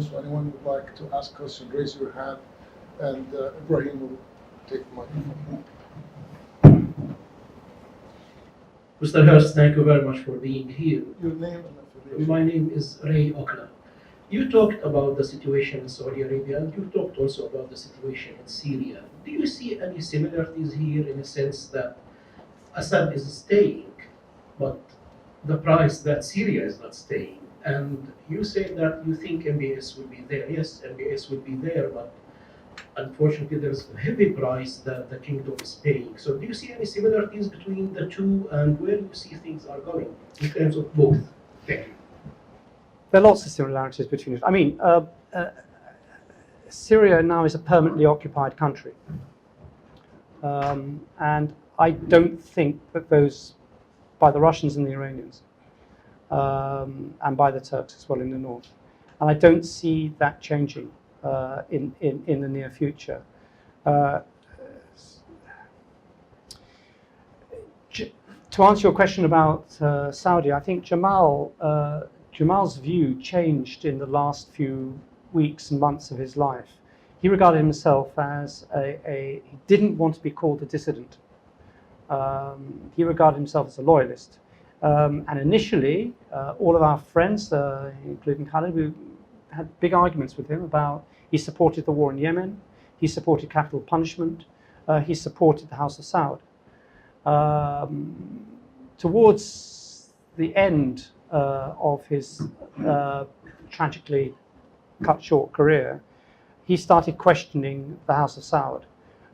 so anyone would like to ask a question, raise your hand, and Ibrahim will take the microphone. Mr. Hurst, thank you very much for being here. Your name and affiliation. My name is Ray Okla. You talked about the situation in Saudi Arabia, and you talked also about the situation in Syria. Do you see any similarities here in the sense that Assad is staying, but the price that Syria is not staying? And you say that you think MBS will be there. Yes, MBS will be there, but unfortunately there's a heavy price that the kingdom is paying. So do you see any similarities between the two, and where do you see things are going in terms of both? Thank you. There are lots of similarities between it. I mean, Syria now is a permanently occupied country. And I don't think that those, by the Russians and the Iranians, and by the Turks as well in the north. And I don't see that changing in the near future. To answer your question about Saudi, I think Jamal's view changed in the last few weeks and months of his life. He regarded himself as he didn't want to be called a dissident. He regarded himself as a loyalist. And initially, all of our friends, including Khalid, we had big arguments with him about he supported the war in Yemen, he supported capital punishment, he supported the House of Saud. Towards the end of his tragically cut short career, he started questioning the House of Saud.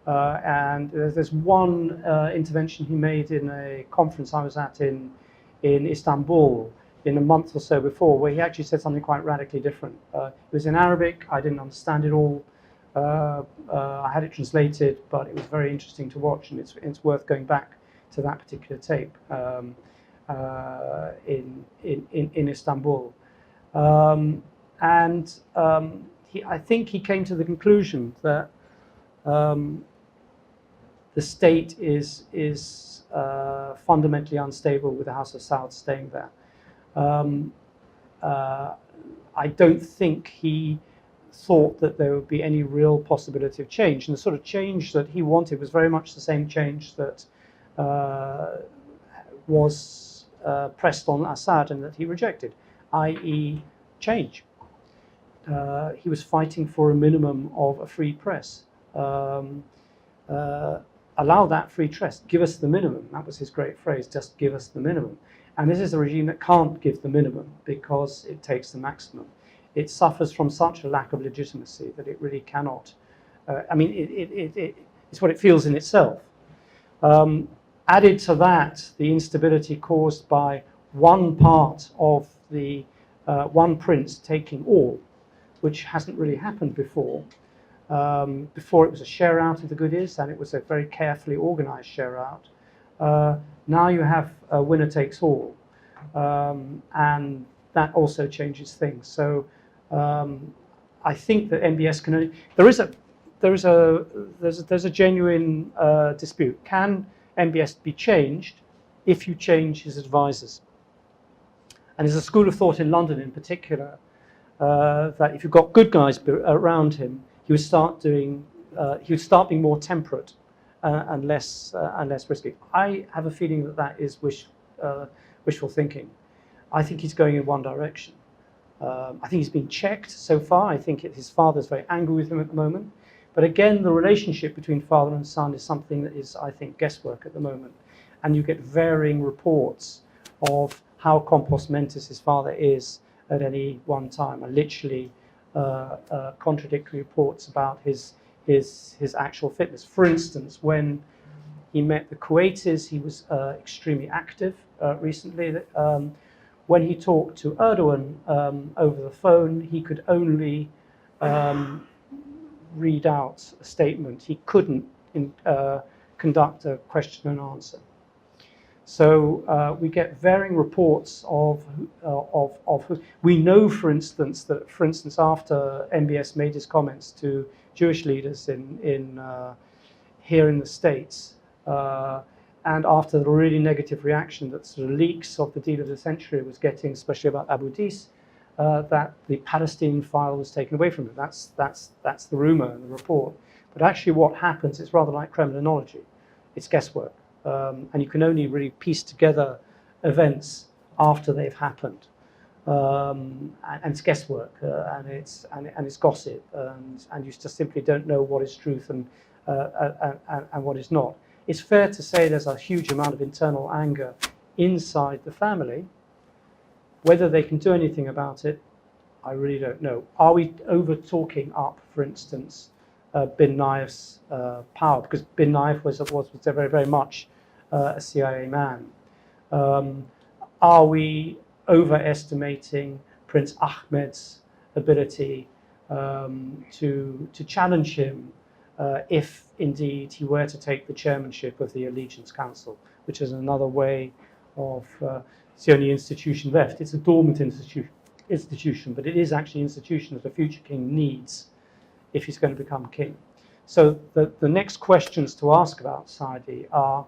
And there's one intervention he made in a conference I was at in Istanbul in a month or so before, where he actually said something quite radically different. It was in Arabic. I didn't understand it all. I had it translated, but it was very interesting to watch, and it's worth going back to that particular tape in Istanbul. I think he came to the conclusion that the state is fundamentally unstable with the House of Saud staying there. I don't think he thought that there would be any real possibility of change. And the sort of change that he wanted was very much the same change that was pressed on Assad and that he rejected, i.e. change. He was fighting for a minimum of a free press. Allow that free press, give us the minimum. That was his great phrase, just give us the minimum. And this is a regime that can't give the minimum because it takes the maximum. It suffers from such a lack of legitimacy that it really cannot. It's what it feels in itself. Added to that, the instability caused by one part of the one prince taking all, which hasn't really happened before. Before it was a share out of the goodies, and it was a very carefully organized share out. Now you have a winner takes all, and that also changes things. So I think that MBS can only, there's a genuine dispute. Can MBS be changed if you change his advisors? And there's a school of thought in London in particular that if you've got good guys around him, he would start being more temperate and less risky. I have a feeling that is wishful thinking. I think he's going in one direction. I think he's been checked so far. I think his father's very angry with him at the moment. But again, the relationship between father and son is something that is, I think, guesswork at the moment. And you get varying reports of how compos mentis his father is at any one time, and literally contradictory reports about his actual fitness. For instance, when he met the Kuwaitis, he was extremely active recently. When he talked to Erdogan over the phone, he could only read out a statement. He couldn't conduct a question and answer. So we get varying reports of who. We know, for instance, that after MBS made his comments to Jewish leaders here in the States, and after the really negative reaction that sort of leaks of the deal of the century was getting, especially about Abu Dis, that the Palestinian file was taken away from him. That's the rumor and the report. But actually what happens is rather like Kremlinology. It's guesswork. And you can only really piece together events after they've happened. And it's guesswork, and it's gossip, and you just simply don't know what is truth and what is not. It's fair to say there's a huge amount of internal anger inside the family. Whether they can do anything about it, I really don't know. Are we over talking up, for instance, bin Naif's power? Because bin Naif was very, very much a CIA man. Are we overestimating Prince Ahmed's ability to challenge him if indeed he were to take the chairmanship of the Allegiance Council, which is another way of, it's the only institution left. It's a dormant institution, but it is actually an institution that a future king needs if he's going to become king. So the next questions to ask about Saadi are,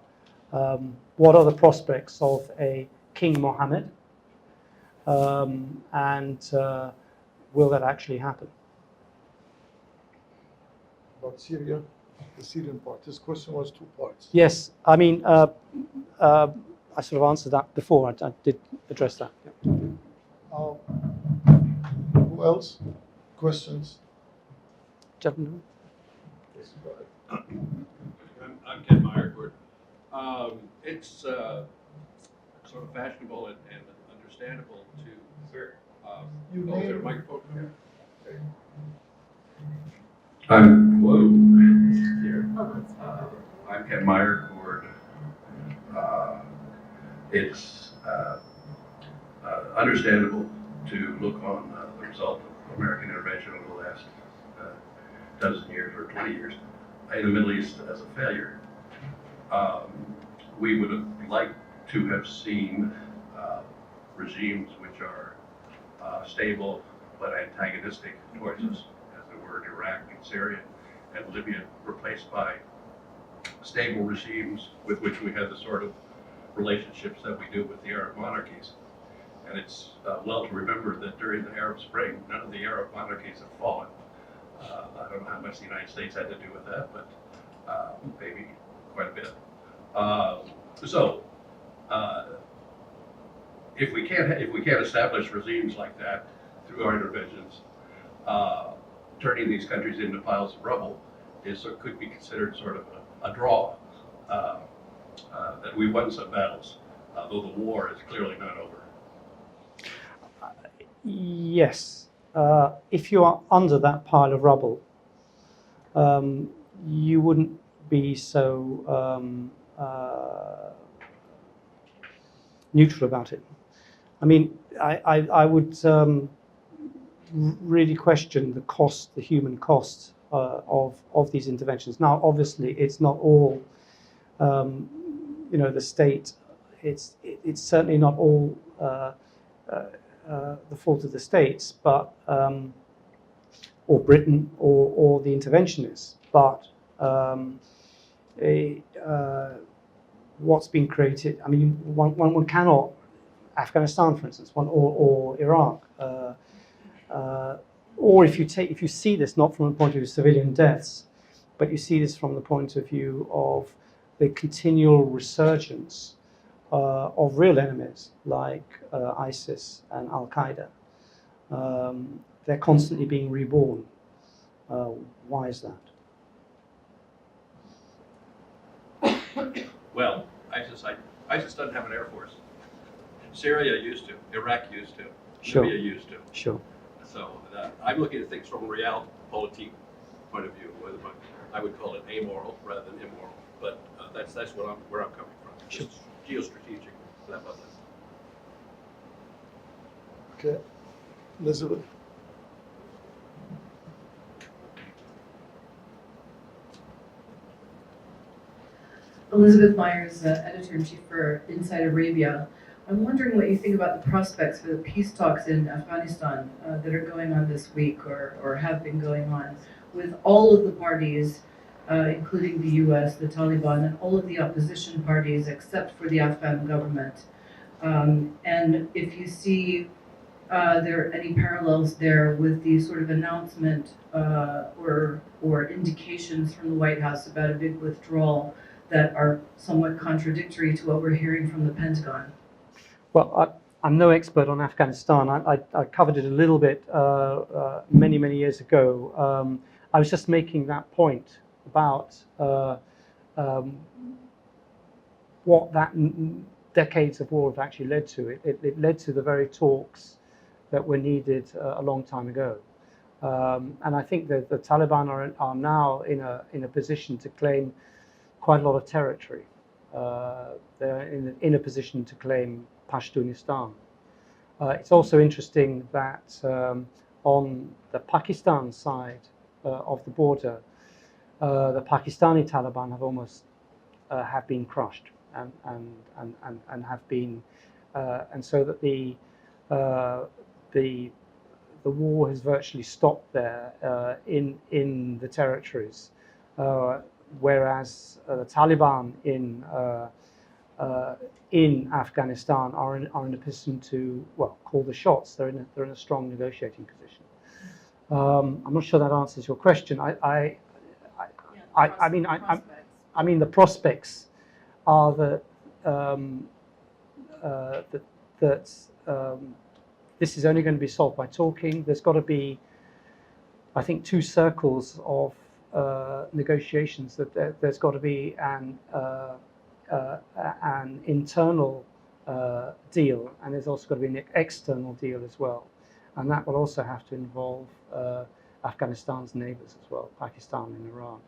what are the prospects of a King Mohammed? And will that actually happen? About Syria, the Syrian part. This question was 2 parts. Yes, I mean, I sort of answered that before. I did address that. Yeah. Who else? Questions? Gentlemen? Yes, go ahead. I'm Ken Meyercord. It's sort of fashionable and understandable to. You Oh, is name- there a microphone? Okay. Here. I'm Ken Meyercord. It's understandable to look on the result of American intervention over the last dozen years or 20 years in the Middle East as a failure. We would have liked to have seen regimes which are stable but antagonistic towards us, as they were in Iraq and Syria and Libya, replaced by stable regimes with which we had the sort of relationships that we do with the Arab monarchies. And it's well to remember that during the Arab Spring, none of the Arab monarchies have fallen. I don't know how much the United States had to do with that, but maybe quite a bit. If we can't establish regimes like that through our interventions, turning these countries into piles of rubble could be considered sort of a draw. That we won some battles, though the war is clearly not over. Yes. If you are under that pile of rubble, you wouldn't be so neutral about it. I mean, I would really question the cost, the human cost of these interventions. Now, obviously, it's not all, the state. It's certainly not all the fault of the states, but or Britain or the interventionists. But what's been created? I mean, one cannot. Afghanistan, for instance, or Iraq, or if you see this not from the point of view of civilian deaths, but you see this from the point of view of the continual resurgence of real enemies like ISIS and Al Qaeda. They're constantly being reborn. Why is that? Well, ISIS doesn't have an air force. Syria used to, Iraq used to, Sure. Libya used to. Sure. So I'm looking at things from a realpolitik point of view. I would call it amoral rather than immoral, but that's where I'm coming from. Just geostrategic, that level. Okay. Elizabeth? Elizabeth Myers, editor-in-chief for Inside Arabia. I'm wondering what you think about the prospects for the peace talks in Afghanistan that are going on this week or have been going on with all of the parties, including the US, the Taliban, and all of the opposition parties except for the Afghan government. And if you see there are any parallels there with the sort of announcement or indications from the White House about a big withdrawal that are somewhat contradictory to what we're hearing from the Pentagon? Well, I'm no expert on Afghanistan. I covered it a little bit many, many years ago. I was just making that point about what that decades of war have actually led to. It led to the very talks that were needed a long time ago. And I think that the Taliban are now in a position to claim quite a lot of territory. They're in a position to claim Pashtunistan. It's also interesting that on the Pakistan side of the border, the Pakistani Taliban have almost have been crushed and have been, and so that the war has virtually stopped there in the territories, whereas the Taliban in Afghanistan are in a position to, well, call the shots. They're in a strong negotiating position. I'm not sure that answers your question. I mean the prospects are that this is only going to be solved by talking. There's got to be, I think, two circles of negotiations. That there's got to be an internal deal, and there's also got to be an external deal as well, and that will also have to involve Afghanistan's neighbours as well, Pakistan and Iran,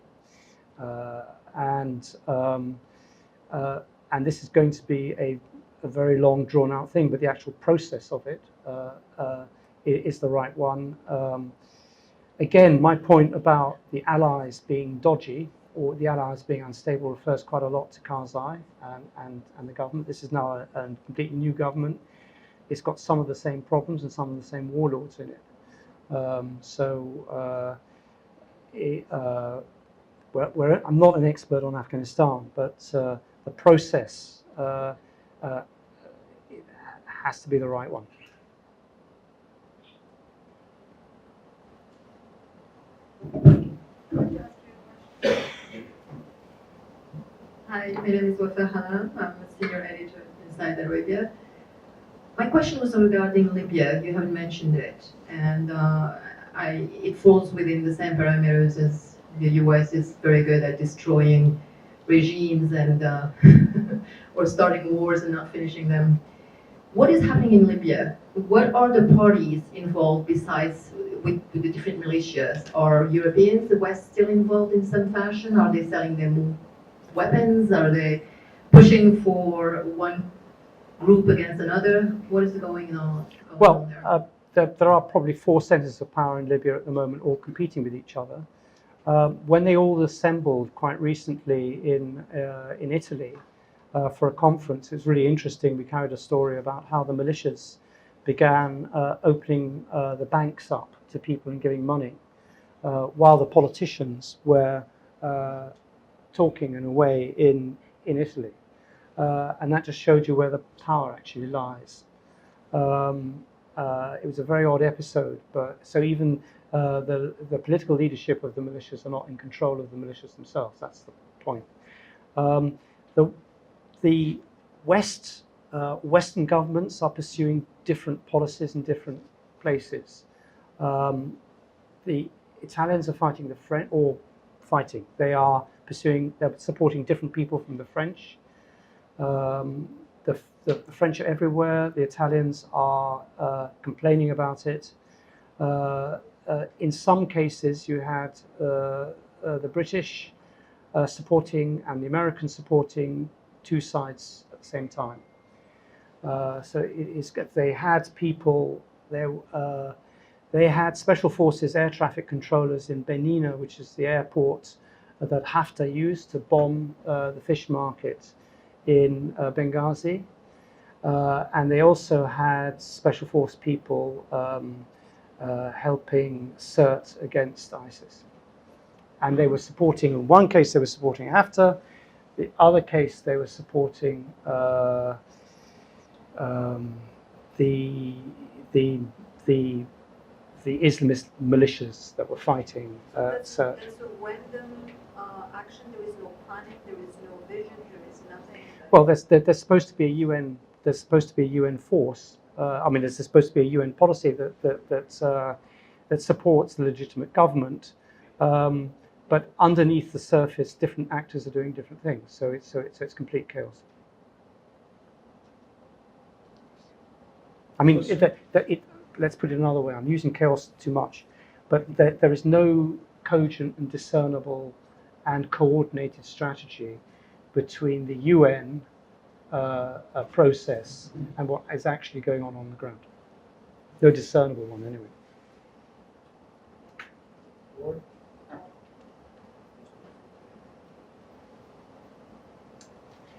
and this is going to be a very long, drawn-out thing. But the actual process of it is the right one. Again, my point about the Allies being dodgy or the Allies being unstable refers quite a lot to Karzai and the government. This is now a completely new government. It's got some of the same problems and some of the same warlords in it. I'm not an expert on Afghanistan, but the process it has to be the right one. Hi, my name is Wafa Hanam. I'm a senior editor inside Arabia. My question was regarding Libya. You haven't mentioned it, and it falls within the same parameters as the US is very good at destroying regimes and or starting wars and not finishing them. What is happening in Libya? What are the parties involved besides with the different militias? Are Europeans, the West, still involved in some fashion? Are they selling them weapons? Are they pushing for one group against another? What is going on? There are probably four centres of power in Libya at the moment, all competing with each other. When they all assembled quite recently in Italy for a conference, it was really interesting. We carried a story about how the militias began opening the banks up to people and giving money, while the politicians were talking in a way in Italy. And that just showed you where the power actually lies. It was a very odd episode, but so even the political leadership of the militias are not in control of the militias themselves. That's the point. The Western governments are pursuing different policies in different places. The Italians are fighting the French, or fighting. They're supporting different people from the French. The French are everywhere. The Italians are complaining about it. In some cases, you had the British supporting and the Americans supporting two sides at the same time. So they had people there. They had special forces air traffic controllers in Benina, which is the airport that Haftar used to bomb the fish market in Benghazi. And they also had special force people helping SIRT against ISIS. And they were supporting, in one case they were supporting Haftar, the other case they were supporting the the the Islamist militias that were fighting. That's a random action. There is no planning. There is no vision. There is nothing. Well, there's supposed to be a UN. There's supposed to be a UN force. I mean, there's supposed to be a UN policy that supports the legitimate government. But underneath the surface, different actors are doing different things. So it's complete chaos. I mean, let's put it another way. I'm using chaos too much, but there is no cogent and discernible and coordinated strategy between the UN process and what is actually going on the ground. No discernible one, anyway. Lord?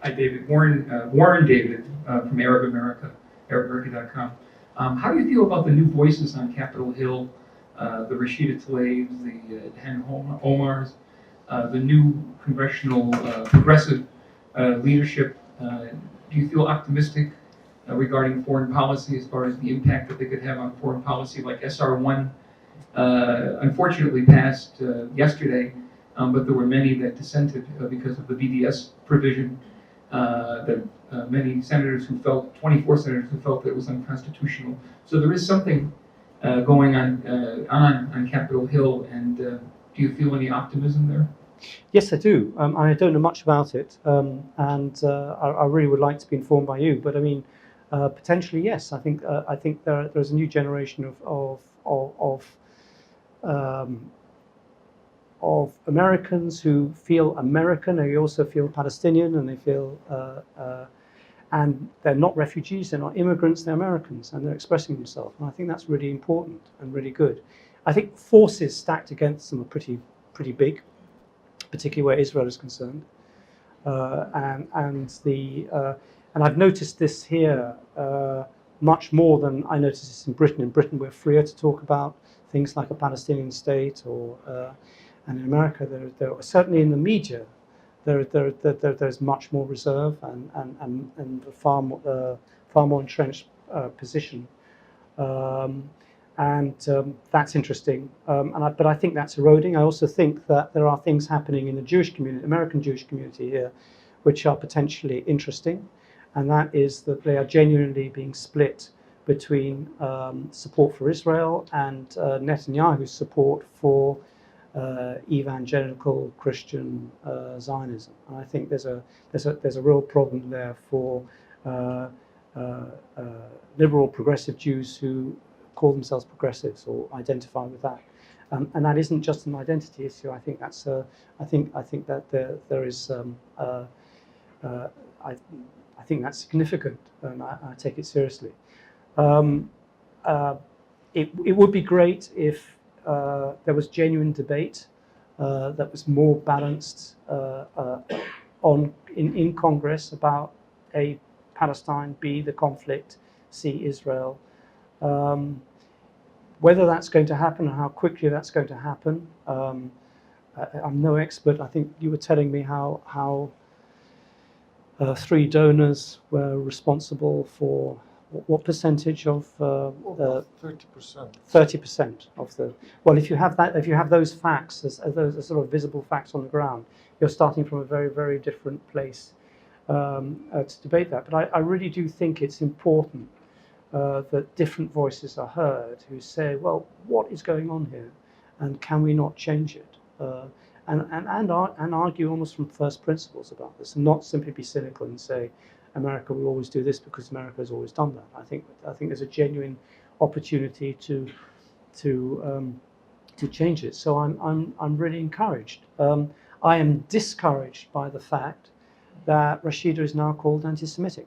Hi, David. Warren David from ArabAmerica.com. How do you feel about the new voices on Capitol Hill, the Rashida Tlaibs, the Hen Omars, the new congressional progressive leadership? Do you feel optimistic regarding foreign policy as far as the impact that they could have on foreign policy, like SR1 unfortunately passed yesterday, but there were many that dissented because of the BDS provision. That many senators 24 senators who felt that it was unconstitutional. So there is something going on Capitol Hill, and do you feel any optimism there? Yes, I do. I don't know much about it, and I really would like to be informed by you. But I mean, potentially yes. I think there's a new generation of Americans who feel American. They also feel Palestinian, and they feel, and they're not refugees, they're not immigrants, they're Americans, and they're expressing themselves. And I think that's really important and really good. I think forces stacked against them are pretty big, particularly where Israel is concerned. And I've noticed this here much more than I noticed this in Britain. In Britain, we're freer to talk about things like a Palestinian state, and in America, there certainly in the media, there's much more reserve and a far more entrenched position, that's interesting. But I think that's eroding. I also think that there are things happening in the Jewish community, American Jewish community here, which are potentially interesting, and that is that they are genuinely being split between support for Israel and Netanyahu's support for evangelical Christian Zionism. And I think there's a real problem there for liberal progressive Jews who call themselves progressives or identify with that. And that isn't just an identity issue. I think that's I think that there is I think that's significant, and I take it seriously. It would be great if there was genuine debate that was more balanced in Congress about A, Palestine, B, the conflict, C, Israel. Whether that's going to happen and how quickly that's going to happen, I'm no expert. I think you were telling me how 3 donors were responsible for what percentage of 30%. 30% of the. Well, if you have those facts as those sort of visible facts on the ground, you're starting from a very, very different place to debate that. But I really do think it's important that different voices are heard who say, well, what is going on here, and can we not change it? And argue almost from first principles about this, and not simply be cynical and say America will always do this because America has always done that. I think there's a genuine opportunity to change it. So I'm really encouraged. I am discouraged by the fact that Rashida is now called anti-Semitic.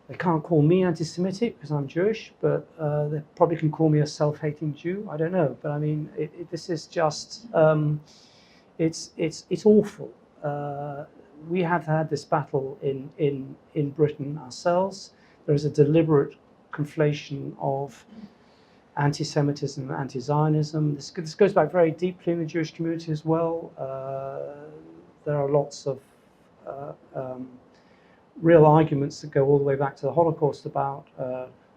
They can't call me anti-Semitic because I'm Jewish, but they probably can call me a self-hating Jew. I don't know, but I mean, this is just it's awful. We have had this battle in Britain ourselves. There is a deliberate conflation of anti-Semitism and anti-Zionism. This goes back very deeply in the Jewish community as well. There are lots of real arguments that go all the way back to the Holocaust about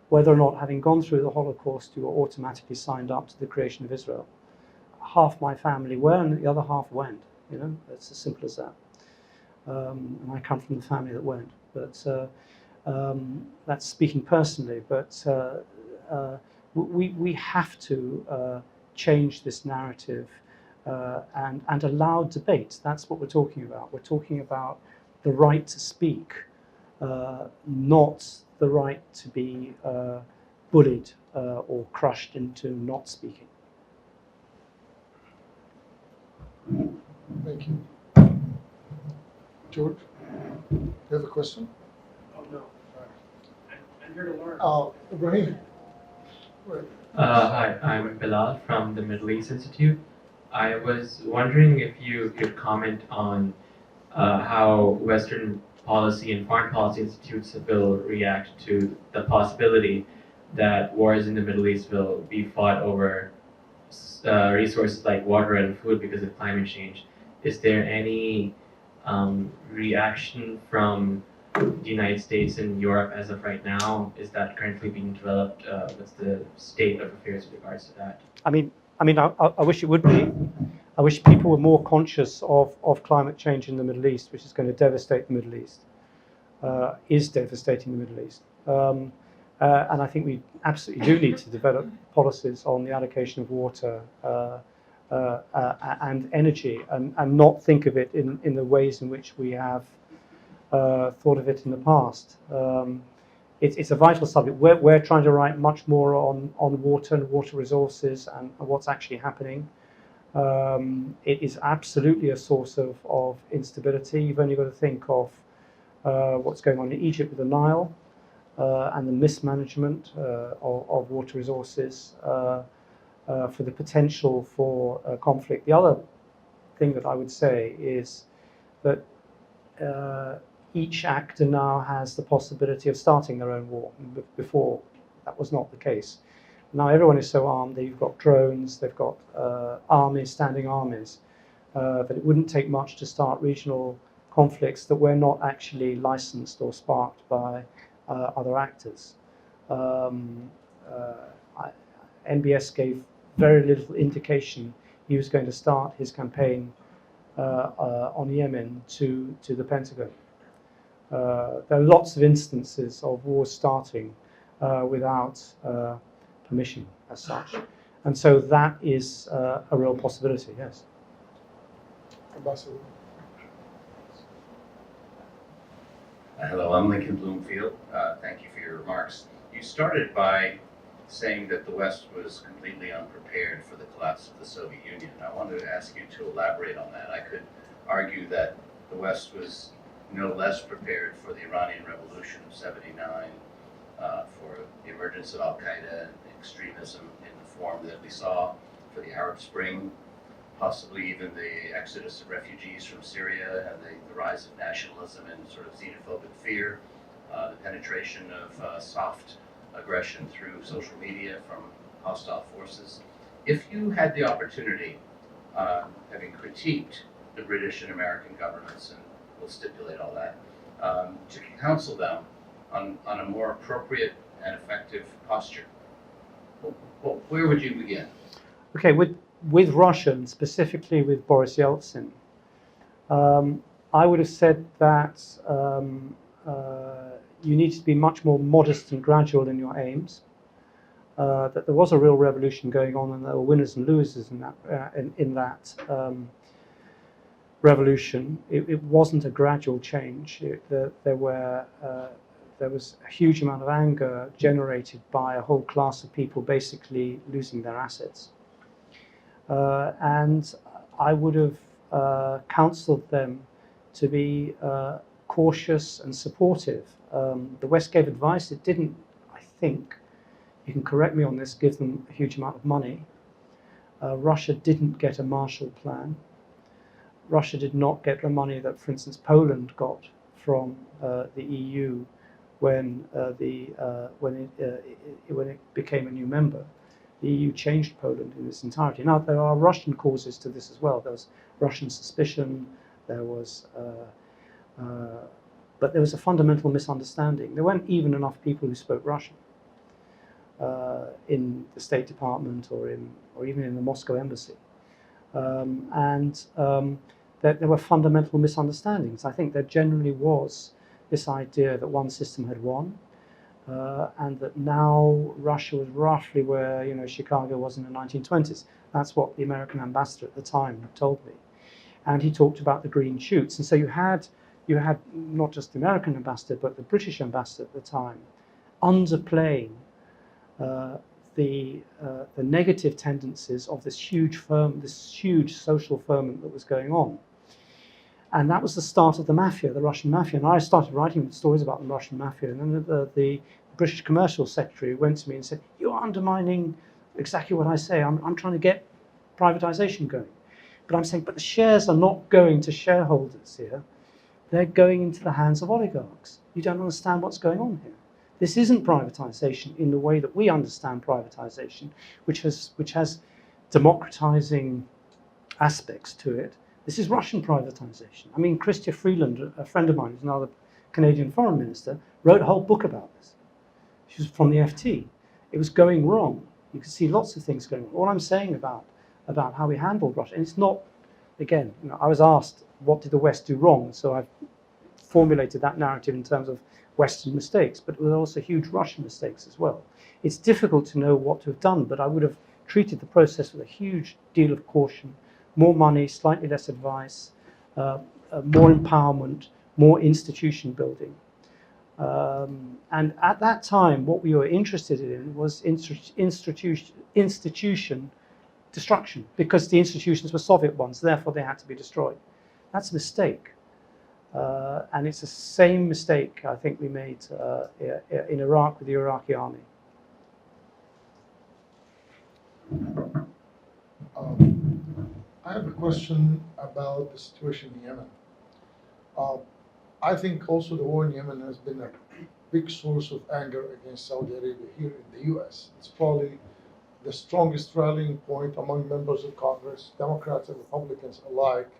whether or not, having gone through the Holocaust, you were automatically signed up to the creation of Israel. Half my family were, and the other half went. You know, it's as simple as that. And I come from the family that went. But that's speaking personally. But we have to change this narrative and allow debate. That's what we're talking about. We're talking about the right to speak, not the right to be bullied or crushed into not speaking. Thank you. George, you have a question? Oh, no. I'm here to learn. Ibrahim. Right. Hi, I'm Bilal from the Middle East Institute. I was wondering if you could comment on how Western policy and foreign policy institutes will react to the possibility that wars in the Middle East will be fought over resources like water and food because of climate change. Is there any reaction from the United States and Europe as of right now? Is that currently being developed? What's the state of affairs with regards to that? I wish it would be. I wish people were more conscious of climate change in the Middle East, which is going to devastate the Middle East, is devastating the Middle East. And I think we absolutely do need to develop policies on the allocation of water and energy, and not think of it in the ways in which we have thought of it in the past. It's a vital subject. We're trying to write much more on water and water resources and what's actually happening. It is absolutely a source of instability. You've only got to think of what's going on in Egypt with the Nile and the mismanagement of water resources for the potential for conflict. The other thing that I would say is that each actor now has the possibility of starting their own war. Before, that was not the case. Now everyone is so armed. They've got drones, they've got armies, standing armies, that it wouldn't take much to start regional conflicts that were not actually licensed or sparked by other actors. NBS gave very little indication he was going to start his campaign on Yemen to the Pentagon. There are lots of instances of wars starting without permission as such. And so that is a real possibility, yes. Ambassador. Hello, I'm Lincoln Bloomfield. Thank you for your remarks. You started by saying that the West was completely unprepared for the collapse of the Soviet Union. I wanted to ask you to elaborate on that. I could argue that the West was no less prepared for the Iranian Revolution of '79, for the emergence of Al-Qaeda and extremism in the form that we saw, for the Arab Spring, possibly even the exodus of refugees from Syria and the rise of nationalism and sort of xenophobic fear, the penetration of soft aggression through social media from hostile forces. If you had the opportunity, having critiqued the British and American governments, and we'll stipulate all that, to counsel them on a more appropriate and effective posture, well, where would you begin? Okay, with Russia, and specifically with Boris Yeltsin, I would have said that you need to be much more modest and gradual in your aims, that there was a real revolution going on and there were winners and losers in that revolution. It wasn't a gradual change. There was a huge amount of anger generated by a whole class of people basically losing their assets. And I would have counseled them to be cautious and supportive. The West gave advice. It didn't, I think, you can correct me on this, give them a huge amount of money. Russia didn't get a Marshall Plan. Russia did not get the money that, for instance, Poland got from the EU when it became a new member. The EU changed Poland in its entirety. Now, there are Russian causes to this as well. There was Russian suspicion, there was but there was a fundamental misunderstanding. There weren't even enough people who spoke Russian in the State Department or even in the Moscow embassy. That there were fundamental misunderstandings. I think there generally was this idea that one system had won, and that now Russia was roughly where Chicago was in the 1920s. That's what the American ambassador at the time told me, and he talked about the green shoots. And so you had not just the American ambassador but the British ambassador at the time underplaying the negative tendencies of this huge social ferment that was going on. And that was the start of the mafia, the Russian mafia. And I started writing stories about the Russian mafia. And then the British commercial secretary went to me and said, "You're undermining exactly what I say. I'm trying to get privatization going." But I'm saying, but the shares are not going to shareholders here. They're going into the hands of oligarchs. You don't understand what's going on here. This isn't privatization in the way that we understand privatization, which has democratizing aspects to it. This is Russian privatization. I mean, Chrystia Freeland, a friend of mine, who's another Canadian foreign minister, wrote a whole book about this. She was from the FT. It was going wrong. You could see lots of things going on. All I'm saying about how we handled Russia, and it's not, again, I was asked, what did the West do wrong? So I've formulated that narrative in terms of Western mistakes, but there were also huge Russian mistakes as well. It's difficult to know what to have done, but I would have treated the process with a huge deal of caution, more money, slightly less advice, more empowerment, more institution building. And at that time, what we were interested in was institution destruction, because the institutions were Soviet ones, therefore they had to be destroyed. That's a mistake. And it's the same mistake I think we made in Iraq with the Iraqi army. I have a question about the situation in Yemen. I think also the war in Yemen has been a big source of anger against Saudi Arabia here in the US. It's probably the strongest rallying point among members of Congress, Democrats and Republicans alike,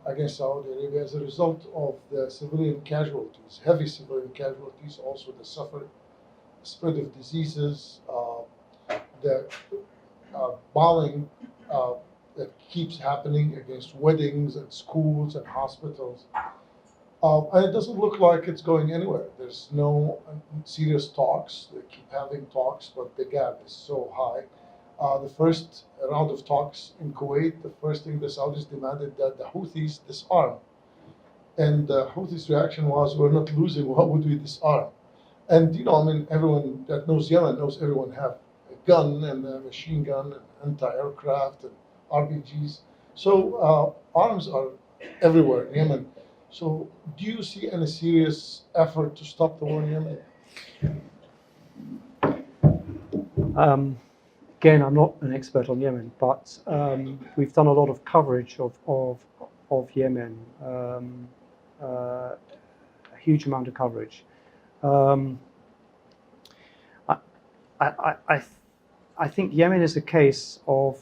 against Saudi Arabia as a result of the civilian casualties, heavy civilian casualties, also the spread of diseases, the bombing that keeps happening against weddings and schools and hospitals. And it doesn't look like it's going anywhere. There's no serious talks. They keep having talks, but the gap is so high. The first round of talks in Kuwait, the first thing the Saudis demanded that the Houthis disarm. And the Houthis' reaction was, we're not losing, why would we disarm? And, everyone that knows Yemen knows everyone have a gun and a machine gun and anti-aircraft and RPGs. So arms are everywhere in Yemen. So do you see any serious effort to stop the war in Yemen? Again, I'm not an expert on Yemen, but we've done a lot of coverage of Yemen, a huge amount of coverage. I think Yemen is a case of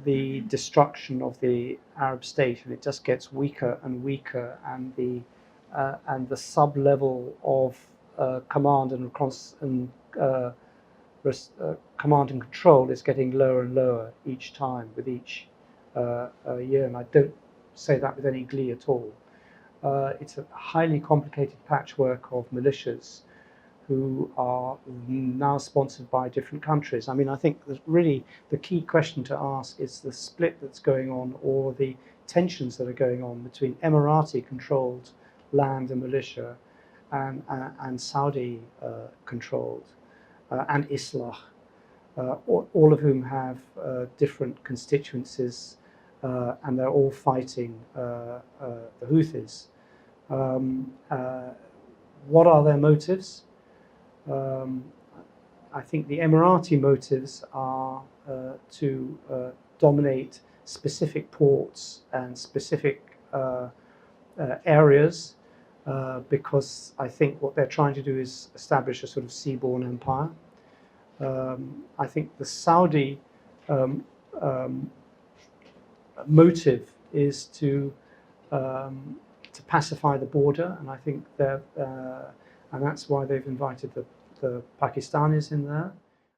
the destruction of the Arab state, and it just gets weaker and weaker, and the sub-level of command and command and control is getting lower and lower each time with each year, and I don't say that with any glee at all. It's a highly complicated patchwork of militias who are now sponsored by different countries. I mean, I think that really the key question to ask is the split that's going on, or the tensions that are going on between Emirati-controlled land and militia and Saudi-controlled and Islah, all of whom have different constituencies, and they're all fighting the Houthis. What are their motives? I think the Emirati motives are to dominate specific ports and specific areas, because I think what they're trying to do is establish a sort of seaborne empire. I think the Saudi motive is to to pacify the border, and I think and that's why they've invited the Pakistanis in there.